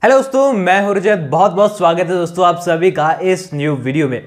Hello दोस्तों, मैं हूं रजत। बहुत बहुत स्वागत है दोस्तों आप सभी का इस न्यू वीडियो में।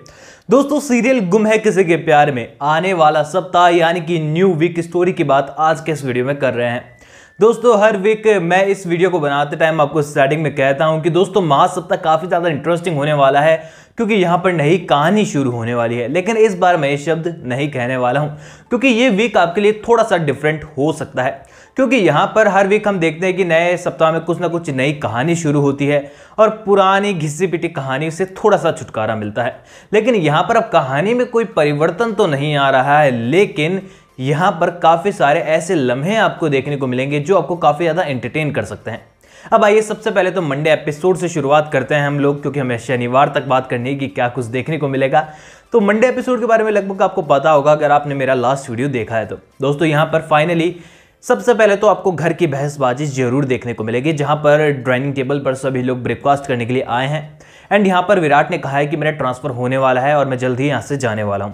दोस्तों, सीरियल गुम है किसी के प्यार में आने वाला सप्ताह यानी कि न्यू वीक स्टोरी की बात आज के इस वीडियो में कर रहे हैं। दोस्तों, हर वीक मैं इस वीडियो को बनाते टाइम आपको स्टार्टिंग में कहता हूं कि दोस्तों महासप्ताह काफी ज्यादा इंटरेस्टिंग होने वाला है क्योंकि यहां पर नई कहानी शुरू होने वाली है। लेकिन इस बार मैं ये शब्द नहीं कहने वाला हूं क्योंकि ये वीक आपके लिए थोड़ा सा डिफरेंट हो सकता है, क्योंकि यहाँ पर हर वीक हम देखते हैं कि नए सप्ताह में कुछ ना कुछ नई कहानी शुरू होती है और पुरानी घिसी पिटी कहानी से थोड़ा सा छुटकारा मिलता है। लेकिन यहाँ पर अब कहानी में कोई परिवर्तन तो नहीं आ रहा है, लेकिन यहाँ पर काफ़ी सारे ऐसे लम्हे आपको देखने को मिलेंगे जो आपको काफ़ी ज़्यादा एंटरटेन कर सकते हैं। अब आइए सबसे पहले तो मंडे एपिसोड से शुरुआत करते हैं हम लोग, क्योंकि हमें शनिवार तक बात करनी है कि क्या कुछ देखने को मिलेगा। तो मंडे एपिसोड के बारे में लगभग आपको पता होगा अगर आपने मेरा लास्ट वीडियो देखा है तो। दोस्तों, यहाँ पर फाइनली सबसे पहले तो आपको घर की बहसबाजी जरूर देखने को मिलेगी, जहां पर डाइनिंग टेबल पर सभी लोग ब्रेकफास्ट करने के लिए आए हैं। एंड यहां पर विराट ने कहा है कि मेरा ट्रांसफर होने वाला है और मैं जल्द ही यहां से जाने वाला हूं।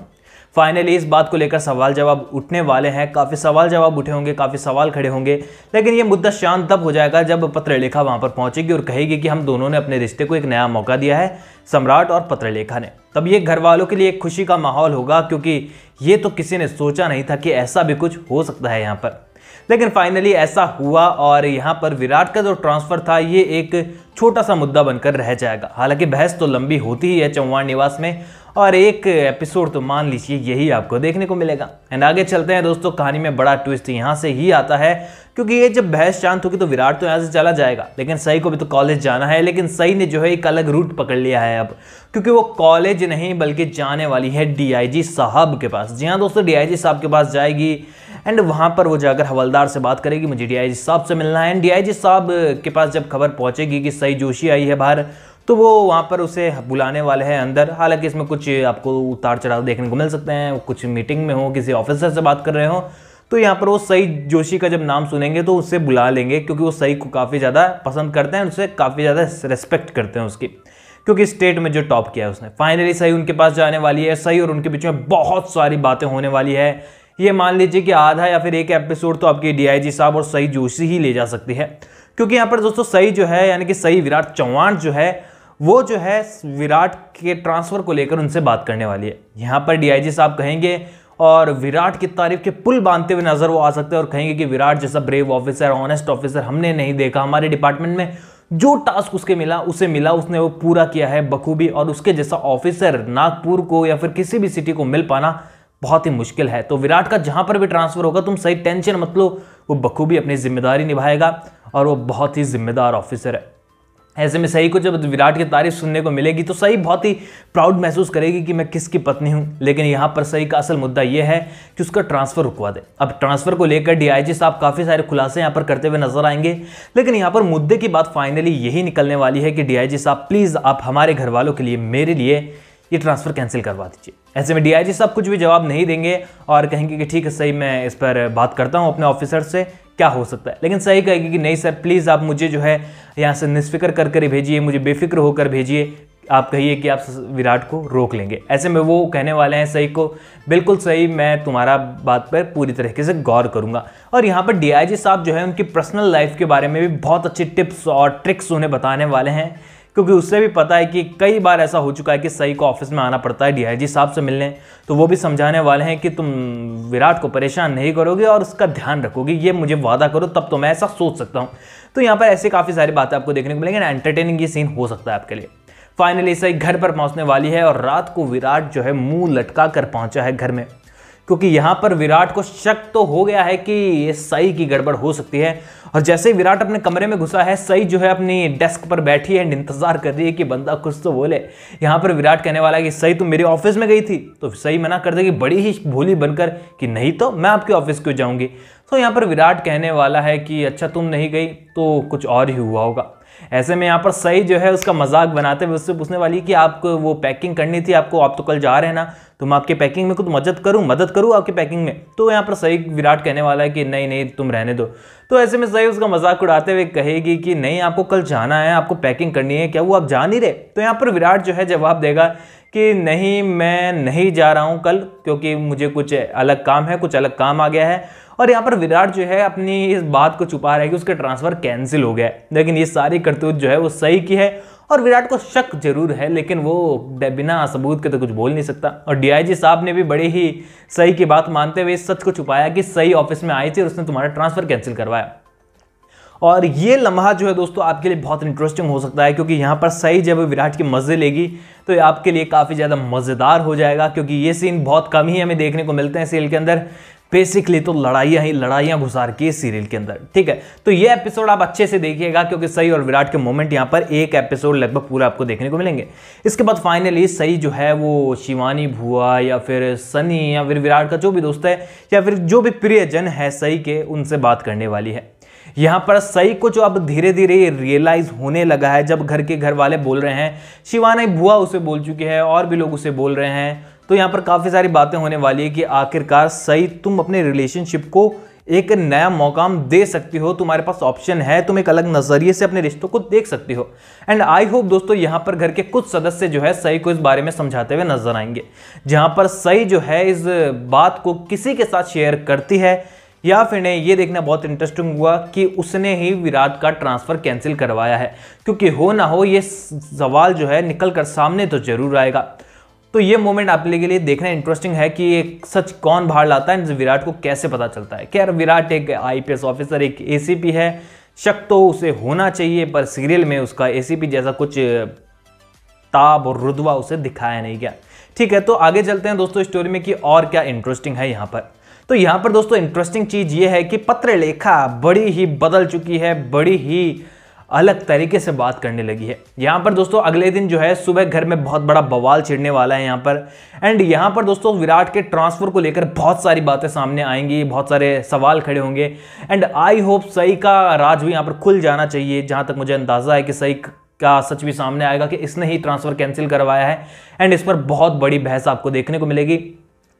फाइनली इस बात को लेकर सवाल जवाब उठने वाले हैं, काफ़ी सवाल जवाब उठे होंगे, काफ़ी सवाल खड़े होंगे। लेकिन ये मुद्दा शांत तब हो जाएगा जब पत्रलेखा वहां पर पहुंचेगी और कहेगी कि हम दोनों ने अपने रिश्ते को एक नया मौका दिया है, सम्राट और पत्रलेखा ने। तब ये घर वालों के लिए एक खुशी का माहौल होगा, क्योंकि ये तो किसी ने सोचा नहीं था कि ऐसा भी कुछ हो सकता है यहाँ पर। लेकिन फाइनली ऐसा हुआ और यहाँ पर विराट का जो ट्रांसफर था ये एक छोटा सा मुद्दा बनकर रह जाएगा। हालांकि बहस तो लंबी होती ही है चौहान निवास में, और एक एपिसोड तो मान लीजिए यही आपको देखने को मिलेगा। एंड आगे चलते हैं दोस्तों, कहानी में बड़ा ट्विस्ट यहाँ से ही आता है, क्योंकि ये जब बहस शांत होगी तो विराट तो यहाँ से चला जाएगा, लेकिन सई को भी तो कॉलेज जाना है। लेकिन सई ने जो है एक अलग रूट पकड़ लिया है अब, क्योंकि वो कॉलेज नहीं बल्कि जाने वाली है डीआईजी साहब के पास। जी हाँ दोस्तों, डीआईजी साहब के पास जाएगी एंड वहाँ पर वो जाकर हवलदार से बात करेगी, मुझे डीआईजी साहब से मिलना है। एंड डीआईजी साहब के पास जब खबर पहुँचेगी कि सई जोशी आई है बाहर, तो वो वहाँ पर उसे बुलाने वाले हैं अंदर। हालांकि इसमें कुछ आपको उतार चढ़ाव देखने को मिल सकते हैं, कुछ मीटिंग में हो, किसी ऑफिसर से बात कर रहे हो, तो यहाँ पर वो सई जोशी का जब नाम सुनेंगे तो उससे बुला लेंगे, क्योंकि वो सई को काफ़ी ज़्यादा पसंद करते हैं, उससे काफ़ी ज़्यादा रिस्पेक्ट करते हैं उसकी, क्योंकि स्टेट में जो टॉप किया है उसने। फाइनली सई उनके पास जाने वाली है। सई और उनके बीच में बहुत सारी बातें होने वाली है। ये मान लीजिए कि आधा या फिर एक एपिसोड तो आपकी डीआईजी साहब और सई जोशी ही ले जा सकती है, क्योंकि यहाँ पर दोस्तों सई जो है यानी कि सई विराट चौहान जो है वो जो है विराट के ट्रांसफर को लेकर उनसे बात करने वाली है। यहाँ पर डीआईजी साहब कहेंगे और विराट की तारीफ के पुल बांधते हुए नजर वो आ सकते हैं और कहेंगे कि विराट जैसा ब्रेव ऑफिसर, ऑनेस्ट ऑफिसर हमने नहीं देखा। हमारे डिपार्टमेंट में जो टास्क उसके मिला उसने वो पूरा किया है बखूबी, और उसके जैसा ऑफिसर नागपुर को या फिर किसी भी सिटी को मिल पाना बहुत ही मुश्किल है। तो विराट का जहां पर भी ट्रांसफर होगा तुम सही टेंशन मत लो, वो बखूबी अपनी जिम्मेदारी निभाएगा और वो बहुत ही जिम्मेदार ऑफिसर है। ऐसे में सई को जब विराट की तारीफ सुनने को मिलेगी तो सई बहुत ही प्राउड महसूस करेगी कि मैं किसकी पत्नी हूं। लेकिन यहाँ पर सई का असल मुद्दा यह है कि उसका ट्रांसफर रुकवा दे। अब ट्रांसफर को लेकर डीआईजी साहब काफी सारे खुलासे यहाँ पर करते हुए नजर आएंगे, लेकिन यहाँ पर मुद्दे की बात फाइनली यही निकलने वाली है कि डीआईजी साहब प्लीज आप हमारे घर वालों के लिए, मेरे लिए ये ट्रांसफर कैंसिल करवा दीजिए। ऐसे में डीआईजी साहब कुछ भी जवाब नहीं देंगे और कहेंगे कि ठीक है सही, मैं इस पर बात करता हूँ अपने ऑफिसर से, क्या हो सकता है। लेकिन सही कहेगी कि नहीं सर, प्लीज़ आप मुझे जो है यहाँ से निष्फिक्र कर कर भेजिए, मुझे बेफिक्र होकर भेजिए। आप कहिए कि आप विराट को रोक लेंगे। ऐसे में वो कहने वाले हैं सही को, बिल्कुल सही, मैं तुम्हारा बात पर पूरी तरीके से गौर करूंगा। और यहाँ पर डीआईजी साहब जो है उनकी पर्सनल लाइफ के बारे में भी बहुत अच्छी टिप्स और ट्रिक्स उन्हें बताने वाले हैं, क्योंकि उससे भी पता है कि कई बार ऐसा हो चुका है कि सई को ऑफिस में आना पड़ता है डीआईजी साहब से मिलने। तो वो भी समझाने वाले हैं कि तुम विराट को परेशान नहीं करोगे और उसका ध्यान रखोगे, ये मुझे वादा करो, तब तो मैं ऐसा सोच सकता हूँ। तो यहाँ पर ऐसे काफ़ी सारी बातें आपको देखने को मिलेंगी, एंटरटेनिंग ये सीन हो सकता है आपके लिए। फाइनली सई घर पर पहुँचने वाली है और रात को विराट जो है मुँह लटका कर पहुँचा है घर में, क्योंकि यहाँ पर विराट को शक तो हो गया है कि ये सई की गड़बड़ हो सकती है। और जैसे ही विराट अपने कमरे में घुसा है, सई जो है अपनी डेस्क पर बैठी है, इंतजार कर रही है कि बंदा कुछ तो बोले। यहाँ पर विराट कहने वाला है कि सई तुम मेरे ऑफिस में गई थी, तो सई मना कर देगी बड़ी ही भोली बनकर कि नहीं तो मैं आपके ऑफिस क्यों जाऊंगी। तो यहाँ पर विराट कहने वाला है कि अच्छा तुम नहीं गई तो कुछ और ही हुआ होगा। ऐसे में यहाँ पर सई जो है उसका मजाक बनाते हुए उससे पूछने वाली कि आपको वो पैकिंग करनी थी, आपको, आप तो कल जा रहे हैं ना, तो मैं आपके पैकिंग में कुछ मदद करूँ आपकी पैकिंग में। तो यहाँ पर सई विराट कहने वाला है कि नहीं नहीं तुम रहने दो। तो ऐसे में सई उसका मजाक उड़ाते हुए कहेगी कि नहीं आपको कल जाना है, आपको पैकिंग करनी है, क्या वो आप जा नहीं रहे। तो यहाँ पर विराट जो है जवाब देगा कि नहीं मैं नहीं जा रहा हूँ कल, क्योंकि मुझे कुछ अलग काम है, कुछ अलग काम आ गया है और यहाँ पर विराट जो है अपनी इस बात को छुपा रहा है कि उसका ट्रांसफर कैंसिल हो गया है, लेकिन ये सारी करतूत जो है वो सही की है और विराट को शक जरूर है, लेकिन वो बिना सबूत के तो कुछ बोल नहीं सकता। और डीआईजी साहब ने भी बड़े ही सही की बात मानते हुए इस सच को छुपाया कि सही ऑफिस में आई थी और उसने तुम्हारा ट्रांसफर कैंसिल करवाया। और ये लम्हा जो है दोस्तों आपके लिए बहुत इंटरेस्टिंग हो सकता है, क्योंकि यहाँ पर सही जब विराट की मजे लेगी तो ये आपके लिए काफ़ी ज़्यादा मज़ेदार हो जाएगा, क्योंकि ये सीन बहुत कम ही हमें देखने को मिलते हैं सीरियल के अंदर। बेसिकली तो लड़ाइयाँ ही लड़ाइयाँ घुसा रखी है सीरियल के अंदर, ठीक है। तो ये एपिसोड आप अच्छे से देखिएगा, क्योंकि सही और विराट के मोमेंट यहाँ पर एक एपिसोड लगभग पूरा आपको देखने को मिलेंगे। इसके बाद फाइनली सही जो है वो शिवानी भुआ या फिर सनी या फिर विराट का जो भी दोस्त है या फिर जो भी प्रियजन है सही के, उनसे बात करने वाली है। यहाँ पर सही को जो अब धीरे धीरे रियलाइज होने लगा है, जब घर के घर वाले बोल रहे हैं, शिवानी भुआ उसे बोल चुकी है और भी लोग उसे बोल रहे हैं, तो यहाँ पर काफ़ी सारी बातें होने वाली है कि आखिरकार सही तुम अपने रिलेशनशिप को एक नया मौका दे सकती हो, तुम्हारे पास ऑप्शन है, तुम एक अलग नज़रिए से अपने रिश्तों को देख सकती हो। एंड आई होप दोस्तों यहाँ पर घर के कुछ सदस्य जो है सही को इस बारे में समझाते हुए नजर आएंगे, जहाँ पर सही जो है इस बात को किसी के साथ शेयर करती है या फिर नहीं, ये देखना बहुत इंटरेस्टिंग हुआ कि उसने ही विराट का ट्रांसफर कैंसिल करवाया है, क्योंकि हो ना हो ये सवाल जो है निकल कर सामने तो जरूर आएगा। तो ये मोमेंट आप लोगों के लिए देखना इंटरेस्टिंग है कि एक सच कौन बाहर लाता है, विराट को कैसे पता चलता है। क्या विराट एक आईपीएस ऑफिसर, एक एसीपी है, शक तो उसे होना चाहिए, पर सीरियल में उसका एसीपी जैसा कुछ ताब और रुतबा उसे दिखाया नहीं गया, ठीक है। तो आगे चलते हैं दोस्तों स्टोरी में कि और क्या इंटरेस्टिंग है यहाँ पर। तो यहाँ पर दोस्तों इंटरेस्टिंग चीज ये है कि पत्रलेखा बड़ी ही बदल चुकी है, बड़ी ही अलग तरीके से बात करने लगी है। यहाँ पर दोस्तों अगले दिन जो है सुबह घर में बहुत बड़ा बवाल छिड़ने वाला है यहाँ पर। एंड यहाँ पर दोस्तों विराट के ट्रांसफर को लेकर बहुत सारी बातें सामने आएंगी, बहुत सारे सवाल खड़े होंगे। एंड आई होप सही का राज भी यहाँ पर खुल जाना चाहिए, जहाँ तक मुझे अंदाजा है कि सही का सच भी सामने आएगा कि इसने ही ट्रांसफर कैंसिल करवाया है। एंड इस पर बहुत बड़ी बहस आपको देखने को मिलेगी,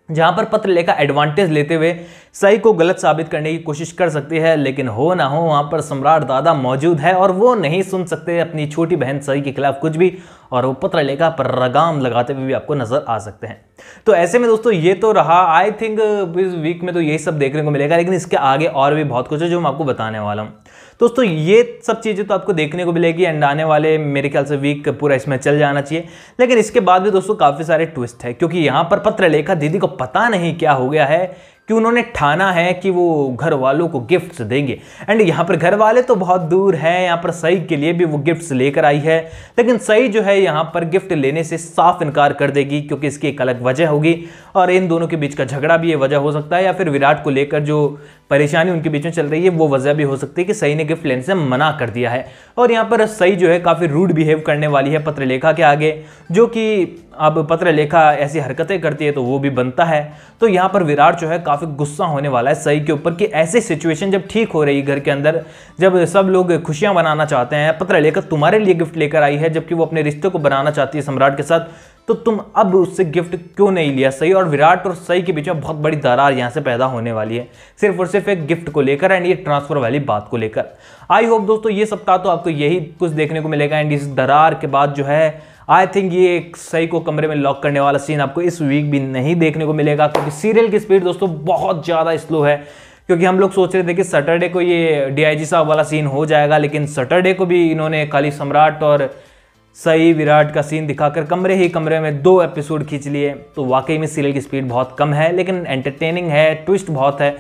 जहां पर पत्रलेखा एडवांटेज लेते हुए सही को गलत साबित करने की कोशिश कर सकती है, लेकिन हो ना हो वहां पर सम्राट दादा मौजूद है और वो नहीं सुन सकते अपनी छोटी बहन सही के खिलाफ कुछ भी, और वो पत्रलेखा पर लगाम लगाते हुए भी आपको नजर आ सकते हैं। तो ऐसे में दोस्तों ये तो रहा, आई थिंक इस वीक में तो यही सब देखने को मिलेगा, लेकिन इसके आगे और भी बहुत कुछ है जो मैं आपको बताने वाला हूँ। दोस्तों ये सब चीज़ें तो आपको देखने को मिलेगी एंड आने वाले मेरे ख्याल से वीक पूरा इसमें चल जाना चाहिए। लेकिन इसके बाद भी दोस्तों काफ़ी सारे ट्विस्ट है, क्योंकि यहाँ पर पत्रलेखा दीदी को पता नहीं क्या हो गया है कि उन्होंने ठाना है कि वो घर वालों को गिफ्ट्स देंगे। एंड यहाँ पर घर वाले तो बहुत दूर हैं, यहाँ पर सही के लिए भी वो गिफ्ट्स लेकर आई है, लेकिन सही जो है यहाँ पर गिफ्ट लेने से साफ इनकार कर देगी, क्योंकि इसकी एक अलग वजह होगी और इन दोनों के बीच का झगड़ा भी ये वजह हो सकता है, या फिर विराट को लेकर जो परेशानी उनके बीच में चल रही है वो वजह भी हो सकती है कि सही ने गिफ्ट लेने से मना कर दिया है। और यहाँ पर सही जो है काफ़ी रूड बिहेव करने वाली है पत्रलेखा के आगे, जो कि अब पत्रलेखा ऐसी हरकतें करती है तो वो भी बनता है। तो यहाँ पर विराट जो है काफ़ी गुस्सा होने वाला है सही के ऊपर कि ऐसी सिचुएशन जब ठीक हो रही घर के अंदर, जब सब लोग खुशियाँ बनाना चाहते हैं, पत्रलेखा तुम्हारे लिए गिफ्ट लेकर आई है जबकि वो अपने रिश्ते को बनाना चाहती है सम्राट के साथ, तो तुम अब उससे गिफ्ट क्यों नहीं लिया। सही और विराट और सही के बीच में बहुत बड़ी दरार यहाँ से पैदा होने वाली है, सिर्फ और सिर्फ एक गिफ्ट को लेकर एंड ये ट्रांसफर वाली बात को लेकर। आई होप दोस्तों ये सप्ताह तो आपको यही कुछ देखने को मिलेगा। एंड इस दरार के बाद जो है आई थिंक ये एक सही को कमरे में लॉक करने वाला सीन आपको इस वीक भी नहीं देखने को मिलेगा, क्योंकि सीरियल की स्पीड दोस्तों बहुत ज़्यादा स्लो है। क्योंकि हम लोग सोच रहे थे कि सैटरडे को ये डीआईजी साहब वाला सीन हो जाएगा, लेकिन सैटरडे को भी इन्होंने खाली सम्राट और सही विराट का सीन दिखाकर कमरे में 2 एपिसोड खींच लिए। तो वाकई में सीरियल की स्पीड बहुत कम है, लेकिन एंटरटेनिंग है, ट्विस्ट बहुत है।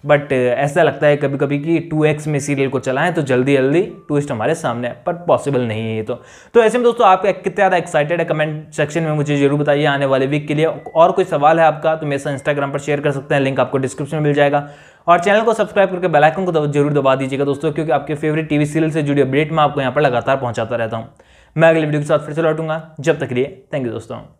बट ऐसा लगता है कभी कभी कि 2x में सीरियल को चलाएं तो जल्दी जल्दी ट्विस्ट हमारे सामने है, पर पॉसिबल नहीं है ये तो ऐसे में दोस्तों आप कितने ज़्यादा एक्साइटेड है कमेंट सेक्शन में मुझे जरूर बताइए आने वाले वीक के लिए। और कोई सवाल है आपका तो मेरे साथ इंस्टाग्राम पर शेयर कर सकते हैं, लिंक आपको डिस्क्रिप्शन में मिल जाएगा। और चैनल को सब्सक्राइब करके बेल आइकन को जरूर दबा दीजिएगा दोस्तों, क्योंकि आपके फेवरेट टीवी सीरियल से जुड़ी अपडेट मैं आपको यहाँ पर लगातार पहुँचाता रहता हूँ। मैं अगले वीडियो के साथ फिर से लौटूंगा, जब तक के लिए थैंक यू दोस्तों।